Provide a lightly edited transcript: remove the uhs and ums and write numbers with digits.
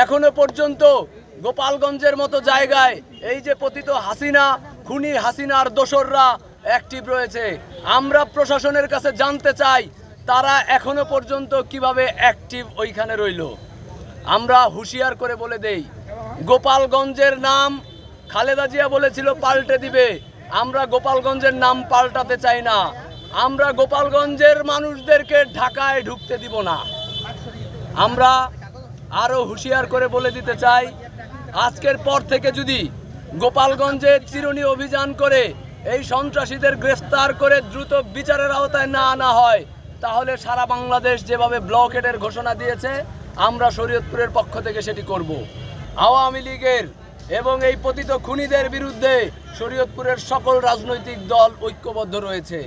এখনো পর্যন্ত গোপালগঞ্জের মতো জায়গায় এই যে পতিত হাসিনা, খুনি হাসিনার দোসররা অ্যাক্টিভ রয়েছে। আমরা প্রশাসনের কাছে জানতে চাই তারা এখনো পর্যন্ত কিভাবে অ্যাক্টিভ ওইখানে রইল। আমরা হুঁশিয়ার করে বলে দেই, গোপালগঞ্জের নাম খালেদা জিয়া বলেছিল পাল্টে দিবে, আমরা গোপালগঞ্জের নাম পাল্টাতে চাই না। আমরা গোপালগঞ্জের মানুষদেরকে ঢাকায় ঢুকতে দিব না। আমরা আরও হুঁশিয়ার করে বলে দিতে চাই, আজকের পর থেকে যদি গোপালগঞ্জে চিরুনি অভিযান করে এই সন্ত্রাসীদের গ্রেফতার করে দ্রুত বিচারের আওতায় না আনা হয়, তাহলে সারা বাংলাদেশ যেভাবে ব্লকেডের ঘোষণা দিয়েছে আমরা শরীয়তপুরের পক্ষ থেকে সেটি করব। আওয়ামী লীগের এবং এই পতিত খুনিদের বিরুদ্ধে শরীয়তপুরের সকল রাজনৈতিক দল ঐক্যবদ্ধ রয়েছে।